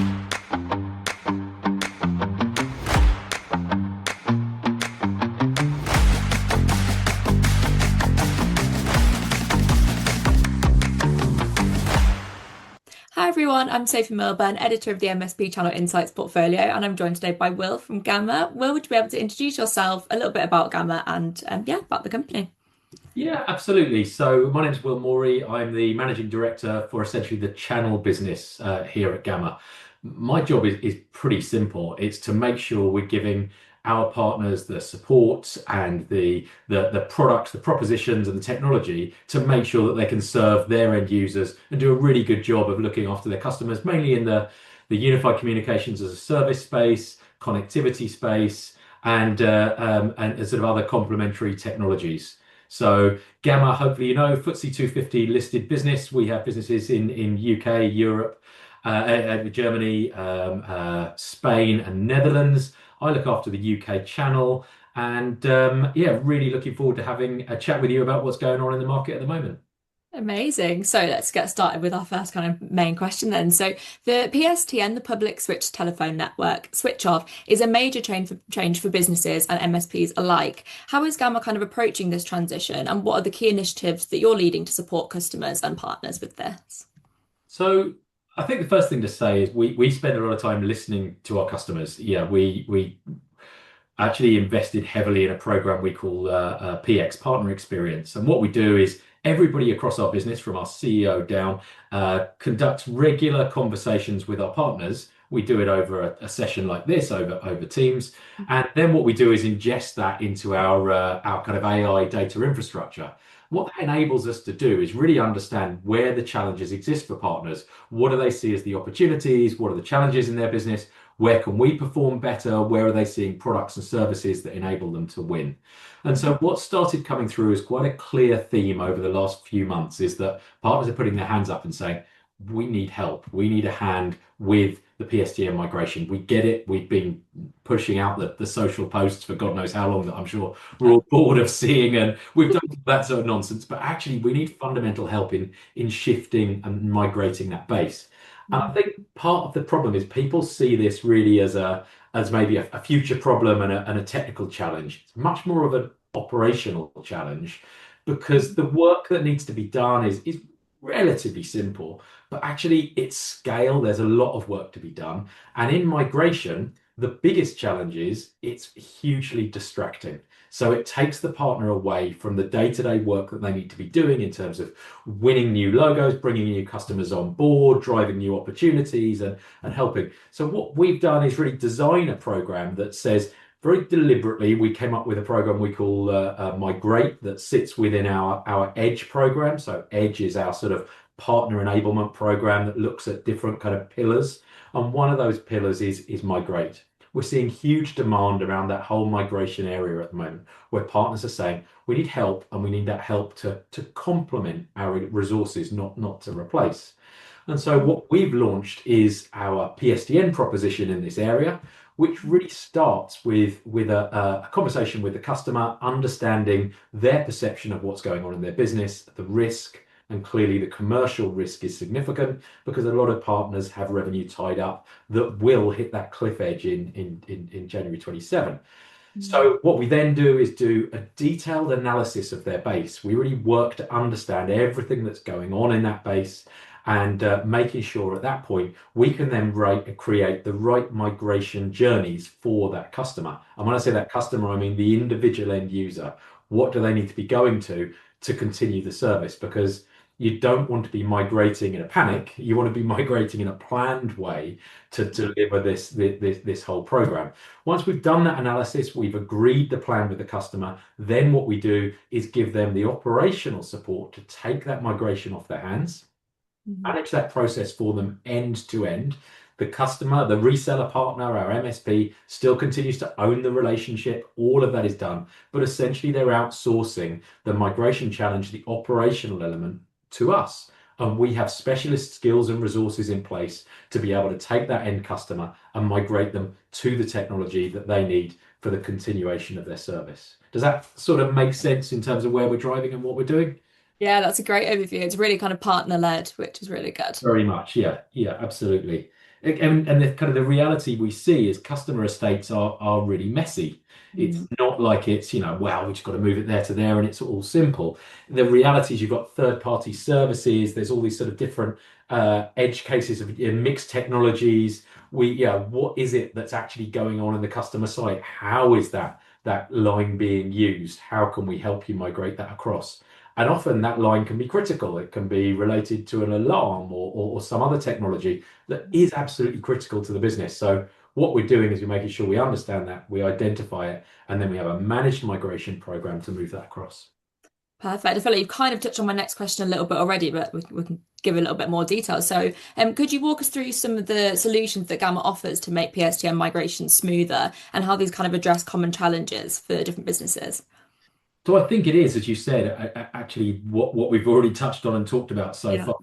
Hi everyone, I'm Sophie Milburn, editor of the MSP Channel Insights portfolio, and I'm joined today by Will from Gamma. Will, would you be able to introduce yourself, a little bit about Gamma, and yeah, about the company? Yeah, absolutely. So my name is Will Morey. I'm the managing director for essentially the channel business here at Gamma. My job is pretty simple. It's to make sure we're giving our partners the support and the products, the propositions, and the technology to make sure that they can serve their end users and do a really good job of looking after their customers, mainly in the unified communications as a service space, connectivity space, and sort of other complementary technologies. So Gamma, hopefully you know, FTSE 250 listed business. We have businesses in UK, Europe, Germany, Spain, and Netherlands. I look after the UK channel, and yeah, really looking forward to having a chat with you about what's going on in the market at the moment. Amazing. So let's get started with our first kind of main question then. So the PSTN, the Public Switched Telephone Network, switch off is a major change for businesses and MSPs alike. How is Gamma kind of approaching this transition, and what are the key initiatives that you're leading to support customers and partners with this? So I think the first thing to say is we spend a lot of time listening to our customers. Yeah, we actually invested heavily in a program we call PX Partner Experience. And what we do is everybody across our business, from our CEO down, conducts regular conversations with our partners. We do it over a session like this, over Teams. And then what we do is ingest that into our kind of AI data infrastructure. What that enables us to do is really understand where the challenges exist for partners. What do they see as the opportunities? What are the challenges in their business? Where can we perform better? Where are they seeing products and services that enable them to win? And so what started coming through as quite a clear theme over the last few months is that partners are putting their hands up and saying, we need help. We need a hand with the PSTN migration. We get it. We've been pushing out the social posts for God knows how long, that I'm sure we're all bored of seeing, and we've done that sort of nonsense. But actually, we need fundamental help in shifting and migrating that base. And I think part of the problem is people see this really as maybe a future problem and a technical challenge. It's much more of an operational challenge, because the work that needs to be done is relatively simple, but actually at scale, there's a lot of work to be done. And in migration, the biggest challenge is it's hugely distracting. So it takes the partner away from the day-to-day work that they need to be doing in terms of winning new logos, bringing new customers on board, driving new opportunities, and helping. So what we've done is really design a program that says, very deliberately, we came up with a program we call Migrate, that sits within our Edge program. So Edge is our sort of partner enablement program that looks at different kind of pillars. And one of those pillars is Migrate. We're seeing huge demand around that whole migration area at the moment, where partners are saying, we need help, and we need that help to complement our resources, not to replace. And so what we've launched is our PSTN proposition in this area, which really starts with a conversation with the customer, understanding their perception of what's going on in their business, the risk, and clearly the commercial risk is significant, because a lot of partners have revenue tied up that will hit that cliff edge in January 27. So what we then do is do a detailed analysis of their base. We really work to understand everything that's going on in that base, and making sure at that point we can then create the right migration journeys for that customer. And when I say that customer, I mean the individual end user. What do they need to be going to continue the service? Because you don't want to be migrating in a panic. You want to be migrating in a planned way to deliver this whole program. Once we've done that analysis, we've agreed the plan with the customer, then what we do is give them the operational support to take that migration off their hands, manage that process for them end to end. The customer, the reseller partner, our MSP, still continues to own the relationship. All of that is done, but essentially they're outsourcing the migration challenge, the operational element, to us. And we have specialist skills and resources in place to be able to take that end customer and migrate them to the technology that they need for the continuation of their service. Does that sort of make sense in terms of where we're driving and what we're doing? Yeah, that's a great overview. It's really kind of partner led, which is really good. Very much, yeah, absolutely. And the kind of the reality we see is customer estates are really messy. It's Mm. not like it's, wow, we just got to move it there to there and it's all simple. The reality is you've got third-party services, there's all these sort of different edge cases of mixed technologies. What is it that's actually going on in the customer site? How is that line being used? How can we help you migrate that across? And often that line can be critical. It can be related to an alarm or some other technology that is absolutely critical to the business. So what we're doing is we're making sure we understand that, we identify it, and then we have a managed migration program to move that across. Perfect. I feel like you've kind of touched on my next question a little bit already, but we can give a little bit more detail. So, could you walk us through some of the solutions that Gamma offers to make PSTN migration smoother and how these kind of address common challenges for different businesses? So I think it is, as you said, actually what we've already touched on and talked about so Yeah. far.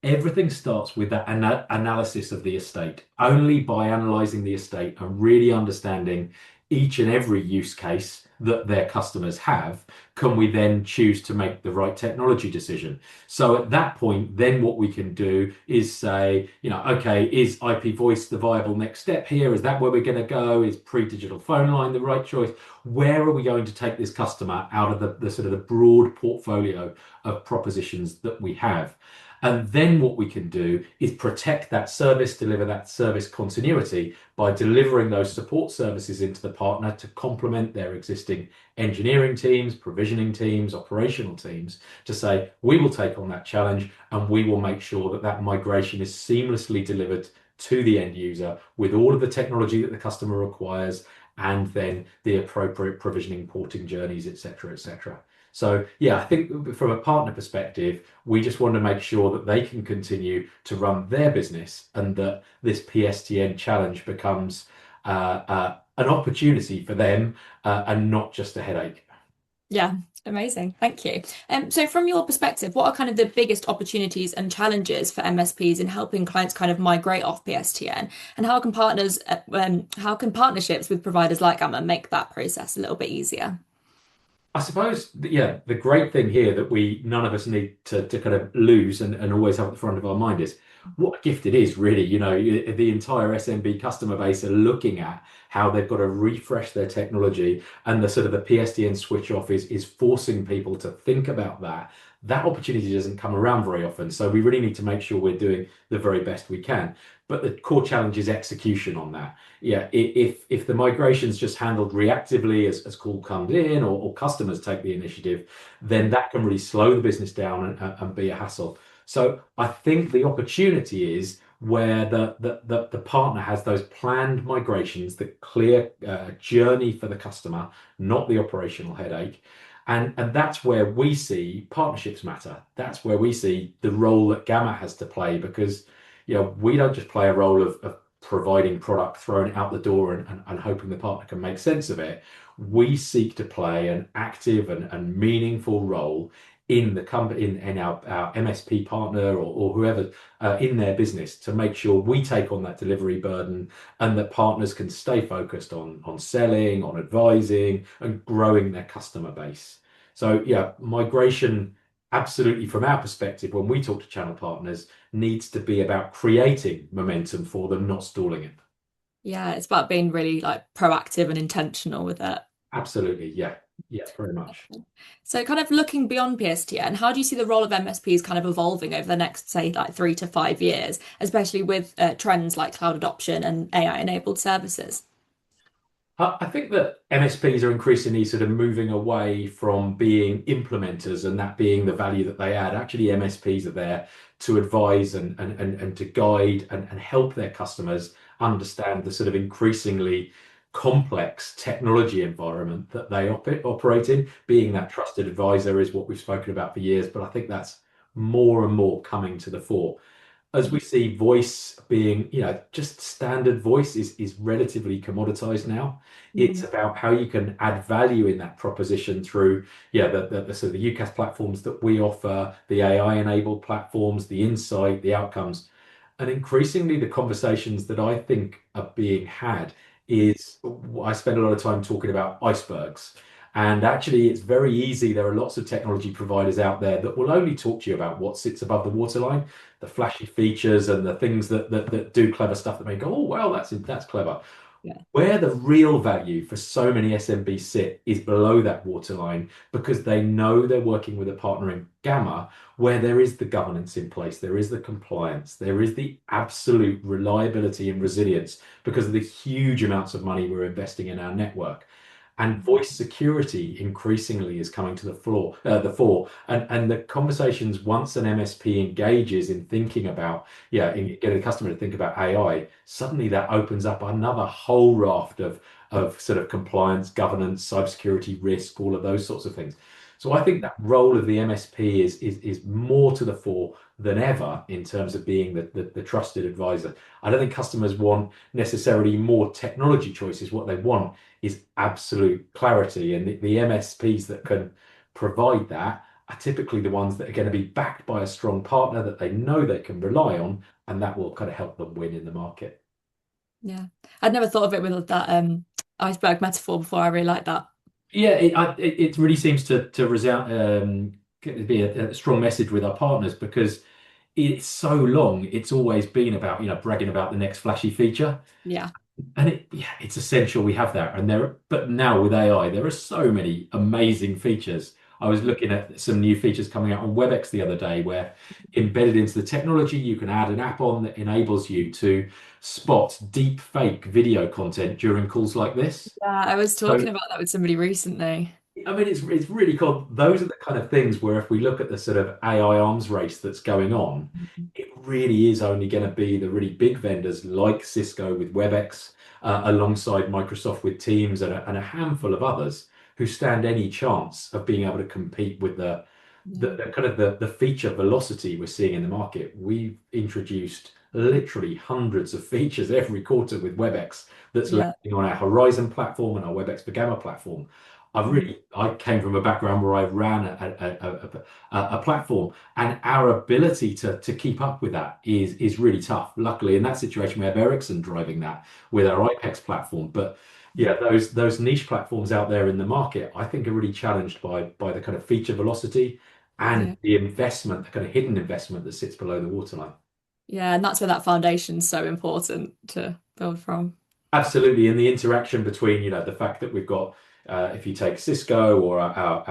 Everything starts with that analysis of the estate. Only by analyzing the estate and really understanding each and every use case that their customers have, can we then choose to make the right technology decision. So at that point, then what we can do is say, okay, is IP voice the viable next step here? Is that where we're going to go? Is pre-digital phone line the right choice? Where are we going to take this customer out of the sort of the broad portfolio of propositions that we have? And then what we can do is protect that service, deliver that service continuity by delivering those support services into the partner to complement their existing engineering teams, provisioning teams, operational teams, to say, we will take on that challenge and we will make sure that that migration is seamlessly delivered to the end user with all of the technology that the customer requires and then the appropriate provisioning, porting journeys, etc., etc. So yeah, I think from a partner perspective, we just want to make sure that they can continue to run their business and that this PSTN challenge becomes an opportunity for them and not just a headache. Yeah, amazing. Thank you. So from your perspective, what are kind of the biggest opportunities and challenges for MSPs in helping clients kind of migrate off PSTN? And how can partnerships with providers like Gamma make that process a little bit easier? I suppose, yeah, the great thing here that none of us need to kind of lose and always have at the front of our mind is what a gift it is, really. The entire SMB customer base are looking at how they've got to refresh their technology, and the sort of the PSTN switch off is forcing people to think about that. That opportunity doesn't come around very often, so we really need to make sure we're doing the very best we can. But the core challenge is execution on that. Yeah, if the migration's just handled reactively as call comes in or customers take the initiative, then that can really slow the business down and be a hassle. So I think the opportunity is where the partner has those planned migrations, the clear journey for the customer, not the operational headache. And that's where we see partnerships matter. That's where we see the role that Gamma has to play because we don't just play a role of providing product, throwing it out the door and hoping the partner can make sense of it. We seek to play an active and meaningful role in the company, in our MSP partner or whoever in their business to make sure we take on that delivery burden and that partners can stay focused on selling, on advising, and growing their customer base. So yeah, migration absolutely from our perspective, when we talk to channel partners, needs to be about creating momentum for them, not stalling it. Yeah, it's about being really like proactive and intentional with it. Absolutely. Yeah. Yeah, very much. So kind of looking beyond PSTN, how do you see the role of MSPs kind of evolving over the next, say, like 3 to 5 years, especially with trends like cloud adoption and AI-enabled services? I think that MSPs are increasingly sort of moving away from being implementers and that being the value that they add. Actually, MSPs are there to advise and to guide and help their customers understand the sort of increasingly complex technology environment that they operate in. Being that trusted advisor is what we've spoken about for years, but I think that's more and more coming to the fore as we see voice being, just standard voice is relatively commoditized now. It's Mm. about how you can add value in that proposition through, the sort of the UCaaS platforms that we offer, the AI-enabled platforms, the insight, the outcomes. And increasingly, the conversations that I think are being had is I spend a lot of time talking about icebergs. And actually, it's very easy. There are lots of technology providers out there that will only talk to you about what sits above the waterline, the flashy features and the things that do clever stuff that make go, oh, well, that's clever. Yeah. Where the real value for so many SMBs sit is below that waterline because they know they're working with a partner in Gamma where there is the governance in place, there is the compliance, there is the absolute reliability and resilience because of the huge amounts of money we're investing in our network. And voice security increasingly is coming to the fore. And the conversations once an MSP engages in thinking about, in getting the customer to think about AI, suddenly that opens up another whole raft of sort of compliance, governance, cybersecurity risk, all of those sorts of things. So I think that role of the MSP is more to the fore than ever in terms of being the trusted advisor. I don't think customers want necessarily more technology choices. What they want is absolute clarity. And the MSPs that can provide that are typically the ones that are going to be backed by a strong partner that they know they can rely on, and that will kind of help them win in the market. Yeah. I'd never thought of it with that iceberg metaphor before. I really like that. Yeah, it really seems to resound, be a strong message with our partners because it's so long. It's always been about, bragging about the next flashy feature. Yeah. And it's essential we have that. But now with AI, there are so many amazing features. I was looking at some new features coming out on WebEx the other day where embedded into the technology, you can add an app on that enables you to spot deep fake video content during calls like this. Yeah, I was So talking about that with somebody recently. I mean, it's really cool. Those are the kind of things where if we look at the sort of AI arms race that's going on, it really is only going to be the really big vendors like Cisco with WebEx, alongside Microsoft with Teams and a handful of others who stand any chance of being able to compete with Yeah. the kind of the feature velocity we're seeing in the market. We've introduced literally hundreds of features every quarter with WebEx that's Yeah. landing on our Horizon platform and our WebEx for Gamma platform. I came from a background where I ran a platform, and our ability to keep up with that is really tough. Luckily, in that situation, we have Ericsson driving that with our IPEX platform. But yeah, those niche platforms out there in the market, I think, are really challenged by the kind of feature velocity and Yeah. the investment, the kind of hidden investment that sits below the waterline. Yeah. And that's where that foundation's so important to build from. Absolutely, and the interaction between, the fact that we've got, if you take Cisco or our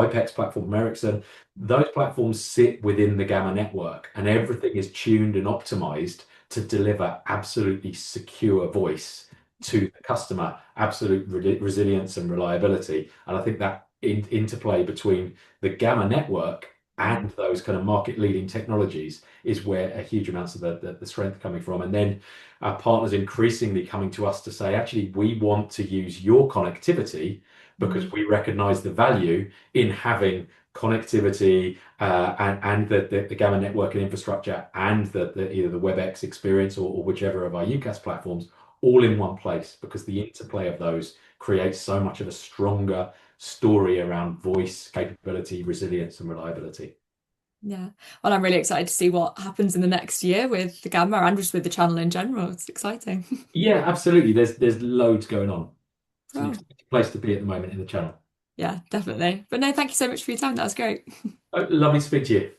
IPEX platform from Ericsson, those platforms sit within the Gamma network, and everything is tuned and optimized to deliver absolutely secure voice to the customer, absolute resilience and reliability. And I think that interplay between the Gamma network and those kind of market-leading technologies is where a huge amounts of the strength coming from. And then our partners increasingly coming to us to say, actually, we want to use your connectivity because we recognize the value in having connectivity and the Gamma network and infrastructure and either the WebEx experience or whichever of our UCaaS platforms all in one place, because the interplay of those creates so much of a stronger story around voice capability, resilience, and reliability. Yeah. Well, I'm really excited to see what happens in the next year with the Gamma and just with the channel in general. It's exciting. Yeah, absolutely. There's loads going on. It's an Well, exciting place to be at the moment in the channel. yeah, definitely. But no, thank you so much for your time. That was great. Lovely to speak to you.